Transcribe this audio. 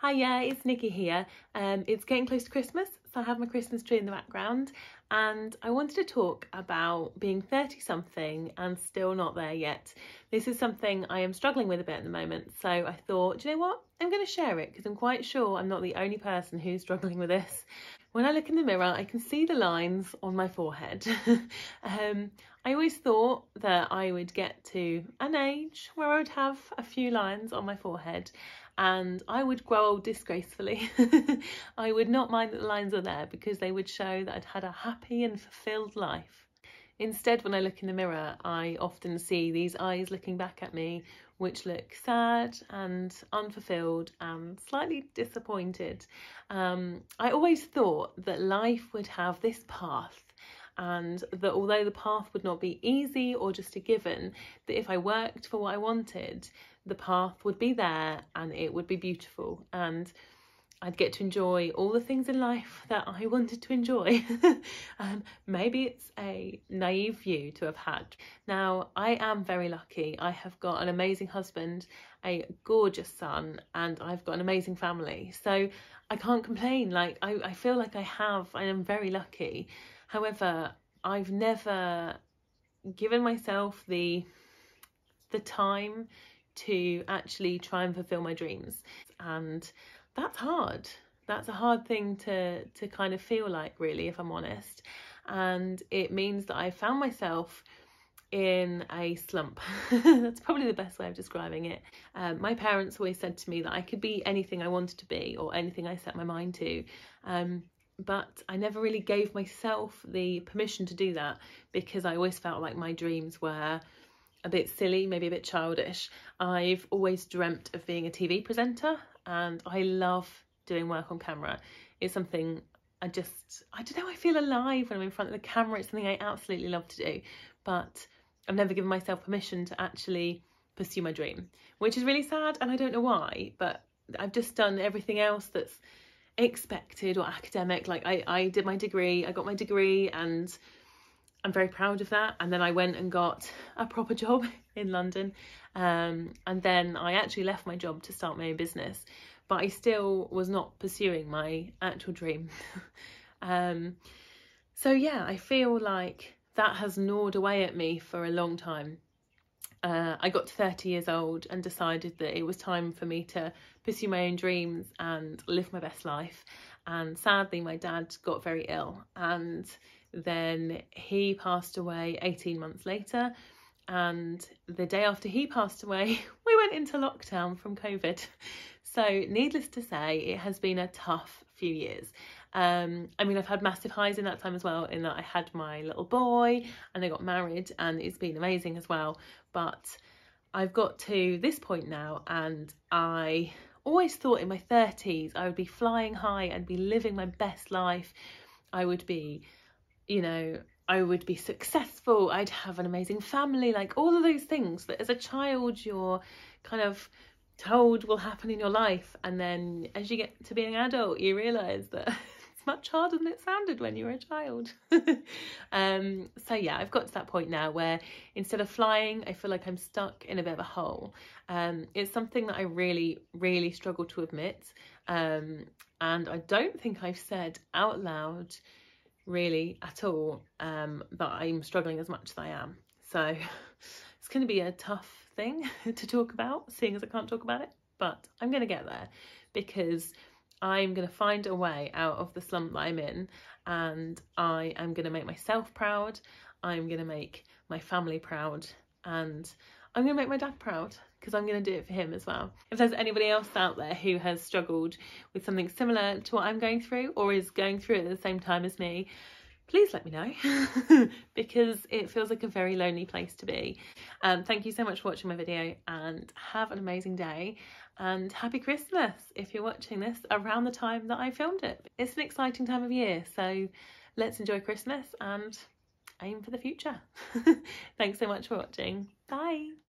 Hiya, it's Nikki here. It's getting close to Christmas, so I have my Christmas tree in the background, and I wanted to talk about being 30 something and still not there yet. This is something I am struggling with a bit at the moment, so I thought, do you know what? I'm going to share it because I'm quite sure I'm not the only person who's struggling with this. When I look in the mirror, I can see the lines on my forehead. I always thought that I would get to an age where I would have a few lines on my forehead and I would grow old disgracefully. I would not mind that the lines are there because they would show that I'd had a happy and fulfilled life. Instead, when I look in the mirror, I often see these eyes looking back at me, which look sad and unfulfilled and slightly disappointed. I always thought that life would have this path, and that although the path would not be easy or just a given, that if I worked for what I wanted, the path would be there and it would be beautiful, and I'd get to enjoy all the things in life that I wanted to enjoy. Maybe it's a naive view to have had. Now, I am very lucky. I have got an amazing husband, a gorgeous son, and I've got an amazing family. So I can't complain. I feel like I am very lucky. However, I've never given myself the time to actually try and fulfill my dreams, and that's hard. That's a hard thing to kind of feel like, really, if I'm honest. And it means that I found myself in a slump. That's probably the best way of describing it. My parents always said to me that I could be anything I wanted to be or anything I set my mind to. But I never really gave myself the permission to do that because I always felt like my dreams were a bit silly, maybe a bit childish. I've always dreamt of being a TV presenter, and I love doing work on camera. It's something I don't know, I feel alive when I'm in front of the camera. It's something I absolutely love to do, but I've never given myself permission to actually pursue my dream, which is really sad, and I don't know why, but I've just done everything else that's expected or academic. Like I did my degree, I got my degree, and I'm very proud of that. And then I went and got a proper job in London. And then I actually left my job to start my own business, but I still was not pursuing my actual dream. So yeah, I feel like that has gnawed away at me for a long time. I got to 30 years old and decided that it was time for me to pursue my own dreams and live my best life. And sadly, my dad got very ill, and then he passed away 18 months later. And the day after he passed away, we went into lockdown from COVID. So needless to say, it has been a tough few years. I mean, I've had massive highs in that time as well, in that I had my little boy and I got married, and it's been amazing as well. But I've got to this point now, and I always thought in my 30s I would be flying high and be living my best life. I would be, I would be successful, I'd have an amazing family, like all of those things that as a child you're kind of told will happen in your life, and then as you get to being an adult you realise that it's much harder than it sounded when you were a child. So yeah, I've got to that point now where instead of flying, I feel like I'm stuck in a bit of a hole. It's something that I really struggle to admit, and I don't think I've said out loud really at all that I'm struggling as much as I am. So it's going to be a tough thing to talk about, seeing as I can't talk about it, but I'm going to get there because I'm going to find a way out of the slump that I'm in, and I am going to make myself proud, I'm going to make my family proud, and I'm going to make my dad proud because I'm going to do it for him as well. If there's anybody else out there who has struggled with something similar to what I'm going through, or is going through it at the same time as me, please let me know because it feels like a very lonely place to be. Thank you so much for watching my video, and have an amazing day, and happy Christmas if you're watching this around the time that I filmed it. It's an exciting time of year, so let's enjoy Christmas and aim for the future. Thanks so much for watching. Bye.